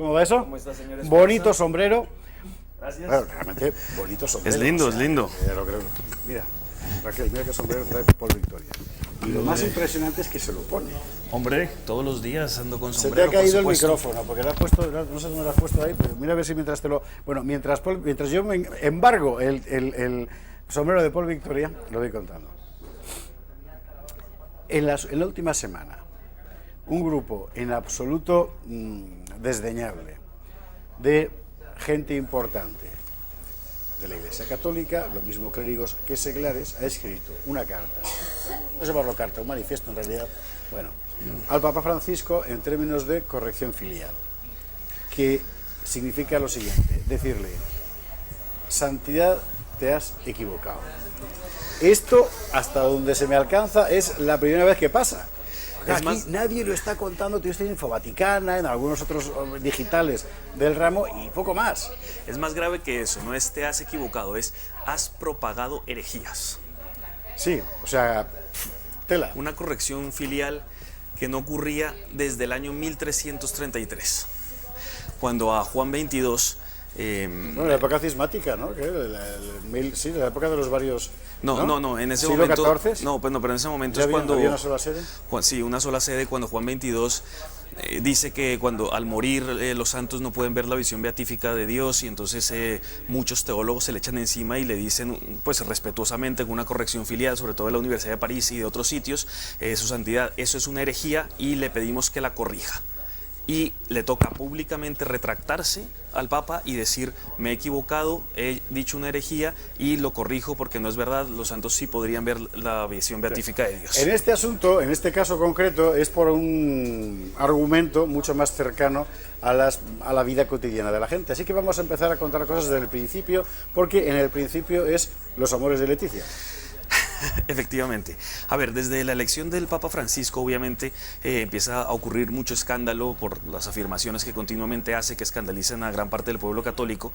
¿Cómo va eso? ¿Cómo está, señor Esparza? Bonito sombrero. Gracias. Bueno, realmente bonito sombrero. Es lindo, es lindo. Mira, Raquel, mira qué sombrero trae Paul Victoria. Y lo más impresionante es que se lo pone. Hombre, todos los días ando con Se sombrero. te ha caído el por supuesto. micrófono, porque lo has puesto, no sé dónde lo has puesto ahí, pero mira a ver si mientras te lo... Bueno, mientras yo me embargo el sombrero de Paul Victoria, lo voy contando. En la última semana, un grupo en absoluto desdeñable de gente importante de la Iglesia Católica, lo mismo clérigos que seglares, ha escrito una carta, no llamarlo carta, un manifiesto en realidad, bueno, al Papa Francisco en términos de corrección filial, que significa lo siguiente, decirle, santidad, te has equivocado. Esto, hasta donde se me alcanza, es la primera vez que pasa. Aquí nadie lo está contando, tú estás en Infovaticana, en algunos otros digitales del ramo y poco más. Es más grave que eso, no es te has equivocado, es has propagado herejías. Sí, o sea, tela. Una corrección filial que no ocurría desde el año 1333, cuando a Juan XXII... Bueno, la época cismática, ¿no? Sí, la época de los varios... No, en ese ¿Siglo momento... XIV? No, pero en ese momento ¿Ya es cuando... había una sola sede? Sí, una sola sede, cuando Juan XXII dice que cuando al morir los santos no pueden ver la visión beatífica de Dios, y entonces muchos teólogos se le echan encima y le dicen, pues respetuosamente, con una corrección filial, sobre todo de la Universidad de París y de otros sitios, su santidad, eso es una herejía y le pedimos que la corrija. Y le toca públicamente retractarse al Papa y decir, me he equivocado, he dicho una herejía y lo corrijo porque no es verdad, los santos sí podrían ver la visión beatífica de Dios. En este asunto, en este caso concreto, es por un argumento mucho más cercano a la vida cotidiana de la gente. Así que vamos a empezar a contar cosas desde el principio, porque en el principio es los amores de Leticia. Efectivamente. A ver, desde la elección del Papa Francisco, obviamente, empieza a ocurrir mucho escándalo por las afirmaciones que continuamente hace, que escandalizan a gran parte del pueblo católico.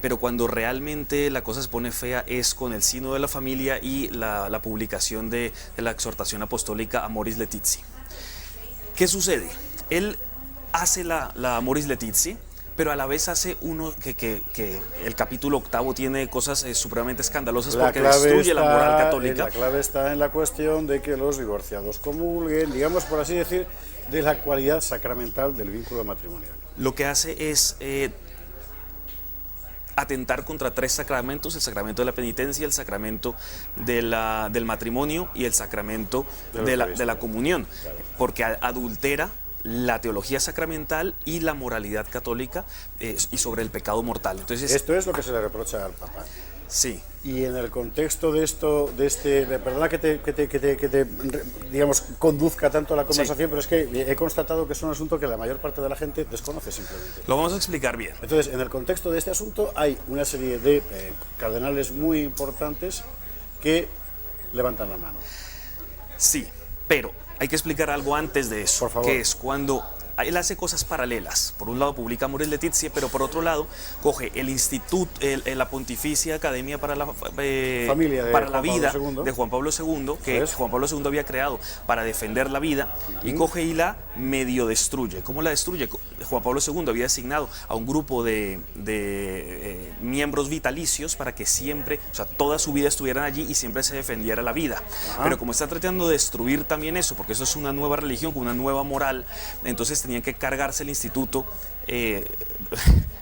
Pero cuando realmente la cosa se pone fea es con el Sínodo de la Familia y la publicación de la exhortación apostólica Amoris Laetitia. ¿Qué sucede? Él hace la Amoris Laetitia, pero a la vez hace uno que el capítulo 8 tiene cosas supremamente escandalosas porque destruye la moral católica. La clave está en la cuestión de que los divorciados comulguen, digamos por así decir, de la cualidad sacramental del vínculo matrimonial. Lo que hace es atentar contra 3 sacramentos: el sacramento de la penitencia, el sacramento del matrimonio y el sacramento de la comunión, claro, porque adultera la teología sacramental y la moralidad católica y sobre el pecado mortal. Entonces, esto es lo que se le reprocha al Papa. Sí. Y en el contexto de esto, perdona que te digamos, conduzca tanto la conversación, sí, pero es que he constatado que es un asunto que la mayor parte de la gente desconoce simplemente. Lo vamos a explicar bien. Entonces, en el contexto de este asunto hay una serie de cardenales muy importantes que levantan la mano. Sí, pero hay que explicar algo antes de eso, por favor, que es cuando él hace cosas paralelas. Por un lado publica Amoris Laetitia, pero por otro lado coge el instituto, la Pontificia Academia para la Vida de Juan Pablo II, que Juan Pablo II había creado para defender la vida, y coge y la medio destruye. ¿Cómo la destruye? Juan Pablo II había designado a un grupo de miembros vitalicios para que siempre, o sea, toda su vida estuvieran allí y siempre se defendiera la vida. Pero como está tratando de destruir también eso, porque eso es una nueva religión con una nueva moral, entonces tenían que cargarse el instituto,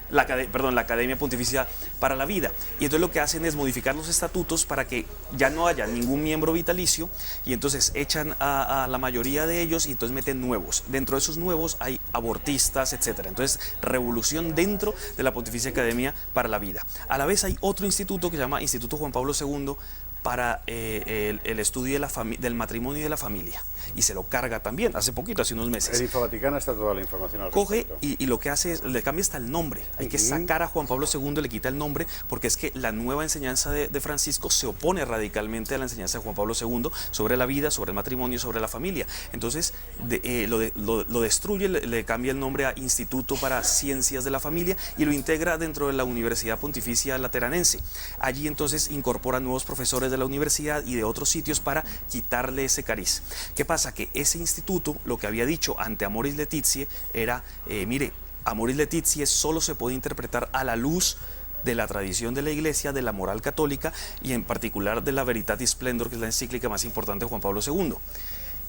la Academia Pontificia para la Vida. Y entonces lo que hacen es modificar los estatutos para que ya no haya ningún miembro vitalicio, y entonces echan a la mayoría de ellos y entonces meten nuevos. Dentro de esos nuevos hay abortistas, etcétera. Entonces, revolución dentro de la Pontificia Academia para la Vida. A la vez hay otro instituto que se llama Instituto Juan Pablo II para el estudio del matrimonio y de la familia, y se lo carga también hace poquito, hace unos meses. En Infovaticana está toda la información al Coge respecto. y lo que hace es, le cambia hasta el nombre. Hay que sacar a Juan Pablo II, le quita el nombre, porque es que la nueva enseñanza de Francisco se opone radicalmente a la enseñanza de Juan Pablo II sobre la vida, sobre el matrimonio, sobre la familia. Entonces lo destruye, le cambia el nombre a Instituto para Ciencias de la Familia y lo integra dentro de la Universidad Pontificia Lateranense. Allí entonces incorpora nuevos profesores de la universidad y de otros sitios para quitarle ese cariz. ¿Qué pasa? Que ese instituto lo que había dicho ante Amoris Laetitia era, mire, Amoris Laetitia solo se puede interpretar a la luz de la tradición de la Iglesia, de la moral católica y en particular de la Veritatis Splendor, que es la encíclica más importante de Juan Pablo II.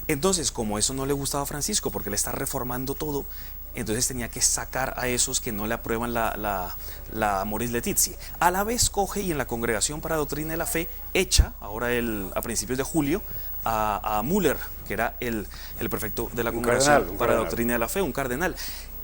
Entonces, como eso no le gustaba a Francisco, porque él está reformando todo, entonces tenía que sacar a esos que no le aprueban la Amoris Laetitia. A la vez coge y en la Congregación para Doctrina de la Fe echa, ahora a principios de julio, a Müller, que era el prefecto de la Congregación para Doctrina de la Fe, un cardenal.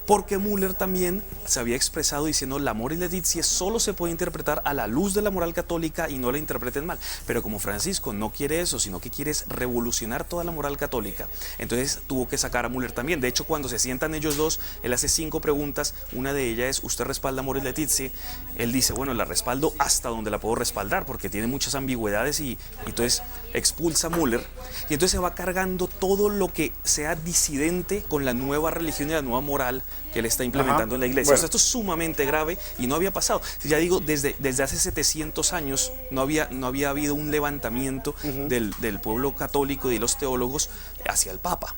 Porque Müller también se había expresado diciendo la Amoris Laetitia solo se puede interpretar a la luz de la moral católica y no la interpreten mal. Pero como Francisco no quiere eso, sino que quiere revolucionar toda la moral católica, entonces tuvo que sacar a Müller también. De hecho, cuando se sientan ellos dos, él hace 5 preguntas. Una de ellas es, ¿usted respalda Amoris Laetitia? Él dice, bueno, la respaldo hasta donde la puedo respaldar, porque tiene muchas ambigüedades y entonces expulsa a Müller. Y entonces se va cargando todo lo que sea disidente con la nueva religión y la nueva moral que él está implementando en la Iglesia. Bueno. O sea, esto es sumamente grave y no había pasado. Ya digo, desde hace 700 años no había habido un levantamiento del pueblo católico y de los teólogos hacia el Papa.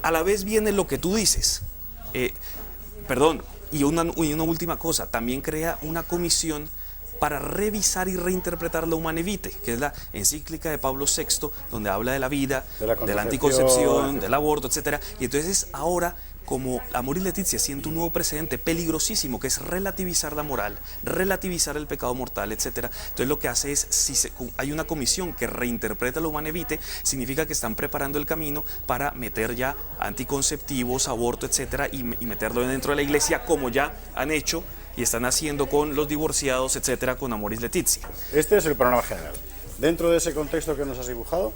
A la vez viene lo que tú dices. Y una última cosa, también crea una comisión para revisar y reinterpretar la Humanae Vitae, que es la encíclica de Pablo VI, donde habla de la vida, de la anticoncepción, del aborto, etc. Y entonces ahora, como Amoris Laetitia siente un nuevo precedente peligrosísimo, que es relativizar la moral, relativizar el pecado mortal, etc. Entonces lo que hace es, si hay una comisión que reinterpreta la Humanae Vitae, significa que están preparando el camino para meter ya anticonceptivos, aborto, etc. y meterlo dentro de la Iglesia, como ya han hecho y están haciendo con los divorciados, etcétera, con Amoris Laetitia. Este es el panorama general. Dentro de ese contexto que nos has dibujado,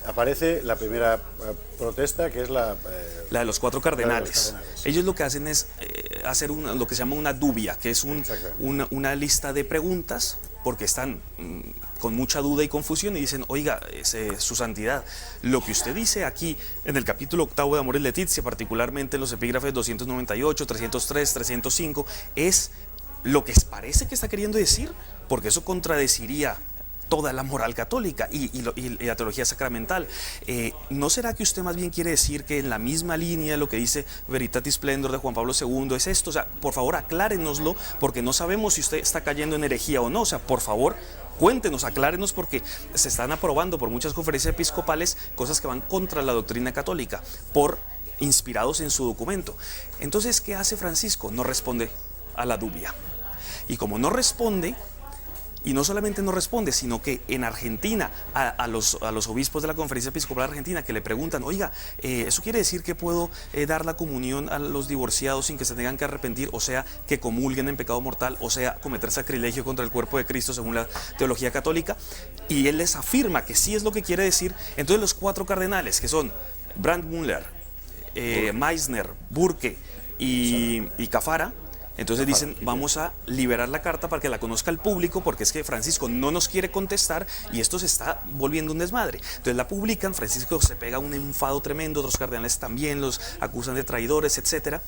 aparece la primera protesta, que es la de los 4 cardenales. Ellos lo que hacen es hacer lo que se llama una dubia, que es una lista de preguntas, porque están con mucha duda y confusión y dicen, oiga, su santidad, lo que usted dice aquí en el capítulo 8 de Amoris Laetitia, particularmente en los epígrafes 298, 303, 305, es lo que parece que está queriendo decir, porque eso contradeciría toda la moral católica y la teología sacramental. ¿No será que usted más bien quiere decir que en la misma línea lo que dice Veritatis Splendor de Juan Pablo II es esto? O sea, por favor, aclárenoslo, porque no sabemos si usted está cayendo en herejía o no. O sea, por favor, cuéntenos, aclárenos, porque se están aprobando por muchas conferencias episcopales cosas que van contra la doctrina católica, inspirados en su documento. Entonces, ¿qué hace Francisco? No responde a la dubia. Y como no responde, y no solamente no responde, sino que en Argentina, a los obispos de la Conferencia Episcopal Argentina que le preguntan, oiga, ¿eso quiere decir que puedo dar la comunión a los divorciados sin que se tengan que arrepentir? O sea, que comulguen en pecado mortal, o sea, cometer sacrilegio contra el cuerpo de Cristo según la teología católica. Y él les afirma que sí es lo que quiere decir. Entonces los 4 cardenales, que son Brandmüller, Meissner, Burke y Caffarra, entonces dicen, vamos a liberar la carta para que la conozca el público, porque es que Francisco no nos quiere contestar y esto se está volviendo un desmadre. Entonces la publican, Francisco se pega un enfado tremendo, otros cardenales también los acusan de traidores, etcétera,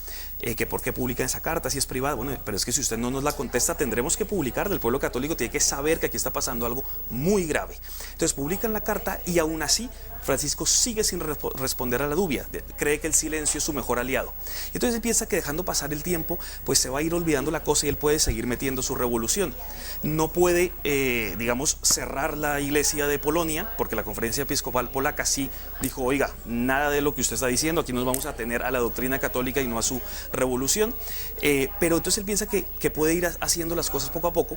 que por qué publican esa carta si es privada. Bueno, pero es que si usted no nos la contesta, tendremos que publicarla. El pueblo católico tiene que saber que aquí está pasando algo muy grave. Entonces publican la carta y aún así Francisco sigue sin responder a la dubia, cree que el silencio es su mejor aliado. Entonces piensa que dejando pasar el tiempo, pues se va a ir olvidando la cosa y él puede seguir metiendo su revolución. No puede, digamos, cerrar la iglesia de Polonia, porque la Conferencia Episcopal Polaca sí dijo, oiga, nada de lo que usted está diciendo, aquí nos vamos a tener a la doctrina católica y no a su revolución. Pero entonces él piensa que puede ir haciendo las cosas poco a poco,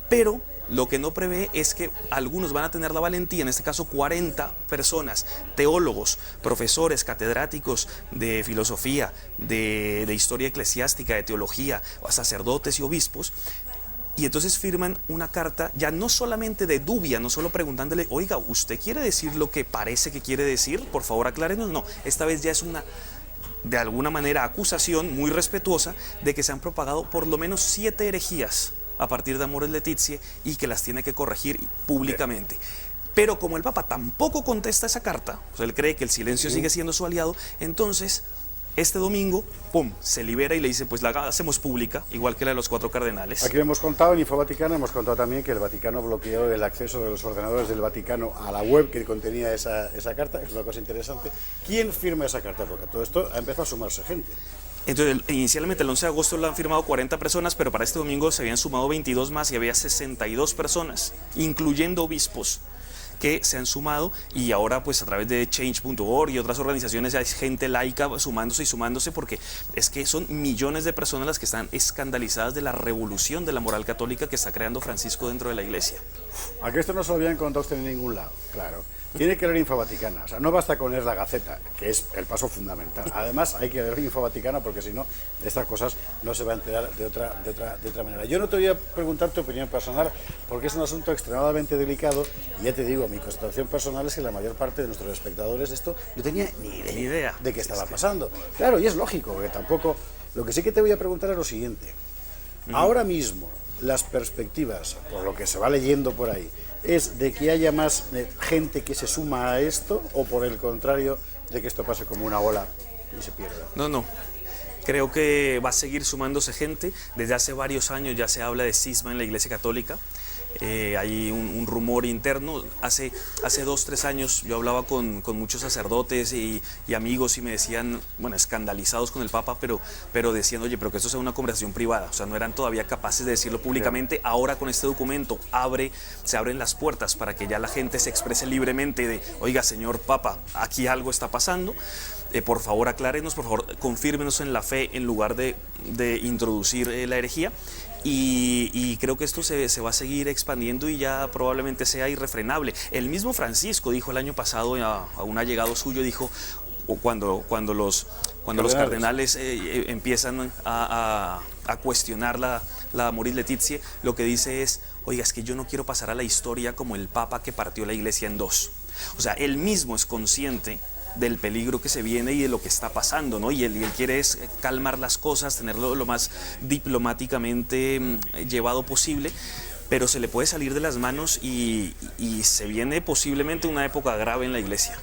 pero lo que no prevé es que algunos van a tener la valentía, en este caso 40 personas, teólogos, profesores, catedráticos de filosofía, de historia eclesiástica, de teología, sacerdotes y obispos, y entonces firman una carta ya no solamente de dubia, no solo preguntándole, oiga, ¿usted quiere decir lo que parece que quiere decir? Por favor, aclárenos. No, esta vez ya es una, de alguna manera, acusación muy respetuosa de que se han propagado por lo menos 7 herejías a partir de Amoris Laetitia y que las tiene que corregir públicamente. Pero como el Papa tampoco contesta esa carta, pues él cree que el silencio sigue siendo su aliado, entonces este domingo, ¡pum!, se libera y le dice, pues la hacemos pública, igual que la de los 4 cardenales. Aquí lo hemos contado en Info Vaticana, hemos contado también que el Vaticano bloqueó el acceso de los ordenadores del Vaticano a la web que contenía esa carta, es una cosa interesante. ¿Quién firma esa carta? Porque todo esto ha empezado a sumarse gente. Entonces, inicialmente el 11 de agosto lo han firmado 40 personas, pero para este domingo se habían sumado 22 más y había 62 personas, incluyendo obispos, que se han sumado, y ahora pues a través de change.org y otras organizaciones hay gente laica sumándose, porque es que son millones de personas las que están escandalizadas de la revolución de la moral católica que está creando Francisco dentro de la Iglesia. A que esto no se lo habían contado usted en ningún lado, claro. Tiene que leer Infovaticana, o sea, no basta con leer la Gaceta, que es el paso fundamental. Además, hay que leer Infovaticana porque si no, de estas cosas no se va a enterar de otra manera. Yo no te voy a preguntar tu opinión personal porque es un asunto extremadamente delicado y ya te digo, mi constatación personal es que la mayor parte de nuestros espectadores esto no tenía ni idea de qué estaba pasando. Claro, y es lógico, porque tampoco... Lo que sí que te voy a preguntar es lo siguiente. Ahora mismo, las perspectivas, por lo que se va leyendo por ahí, ¿es de que haya más gente que se suma a esto o por el contrario de que esto pase como una ola y se pierda? No. Creo que va a seguir sumándose gente. Desde hace varios años ya se habla de cisma en la Iglesia Católica. Hay un rumor interno. Hace 2-3 años yo hablaba con muchos sacerdotes y amigos y me decían, bueno, escandalizados con el Papa, pero decían, oye, pero que esto sea una conversación privada. O sea, no eran todavía capaces de decirlo públicamente. Bien. Ahora con este documento se abren las puertas para que ya la gente se exprese libremente de, oiga, señor Papa, aquí algo está pasando. Por favor, aclárenos, por favor, confírmenos en la fe en lugar de introducir la herejía. Y creo que esto se va a seguir expandiendo y ya probablemente sea irrefrenable. El mismo Francisco dijo el año pasado a un allegado suyo, dijo, cuando los cardenales empiezan a cuestionar la Amoris Laetitia, lo que dice es, oiga, es que yo no quiero pasar a la historia como el Papa que partió la Iglesia en dos. O sea, él mismo es consciente del peligro que se viene y de lo que está pasando, ¿no? Y él quiere es calmar las cosas, tenerlo lo más diplomáticamente llevado posible, pero se le puede salir de las manos y se viene posiblemente una época grave en la Iglesia.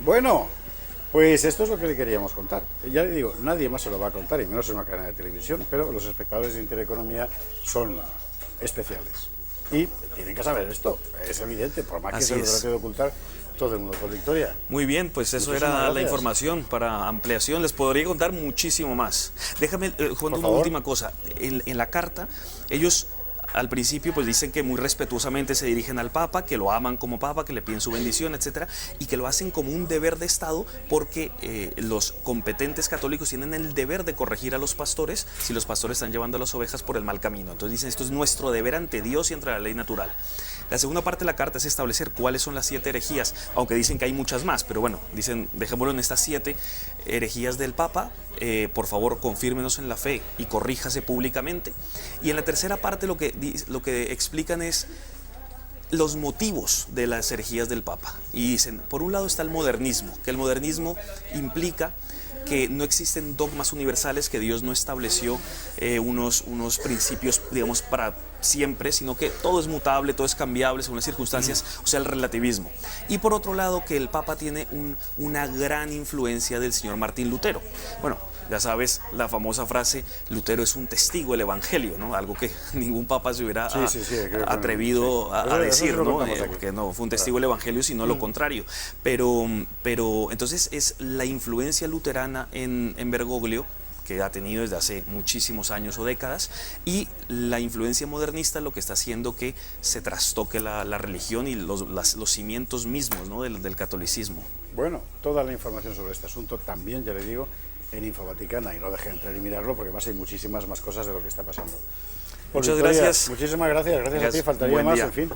Bueno, pues esto es lo que le queríamos contar. Ya le digo, nadie más se lo va a contar, y menos en una cadena de televisión, pero los espectadores de Intereconomía son especiales. Y tienen que saber esto, es evidente, por más que se lo trate de ocultar todo el mundo por Victoria. Muy bien, pues eso era la información. Para ampliación les podría contar muchísimo más. Déjame, Juan, una última cosa. En la carta, ellos al principio pues dicen que muy respetuosamente se dirigen al Papa, que lo aman como Papa, que le piden su bendición, etcétera, y que lo hacen como un deber de Estado porque los competentes católicos tienen el deber de corregir a los pastores si los pastores están llevando a las ovejas por el mal camino. Entonces dicen, esto es nuestro deber ante Dios y ante la ley natural. La segunda parte de la carta es establecer cuáles son las 7 herejías, aunque dicen que hay muchas más, pero bueno, dicen, dejémoslo en estas 7 herejías del Papa, por favor confírmenos en la fe y corríjase públicamente. Y en la tercera parte lo que explican es los motivos de las herejías del Papa. Y dicen, por un lado está el modernismo, que el modernismo implica que no existen dogmas universales, que Dios no estableció unos principios, digamos, para siempre, sino que todo es mutable, todo es cambiable según las circunstancias, o sea, el relativismo. Y por otro lado, que el Papa tiene una gran influencia del señor Martín Lutero. Bueno, ya sabes, la famosa frase, Lutero es un testigo del Evangelio, ¿no? Algo que ningún papa se hubiera atrevido a decir, ¿no? Porque no fue un testigo del Evangelio, sino lo contrario. Pero entonces es la influencia luterana en Bergoglio, que ha tenido desde hace muchísimos años o décadas, y la influencia modernista lo que está haciendo que se trastoque la religión y los cimientos mismos, ¿no? del catolicismo. Bueno, toda la información sobre este asunto también, ya le digo, en Infovaticana, y no deje de entrar y mirarlo porque además hay muchísimas más cosas de lo que está pasando. Muchas gracias. Muchísimas gracias a ti, faltaría más, en fin.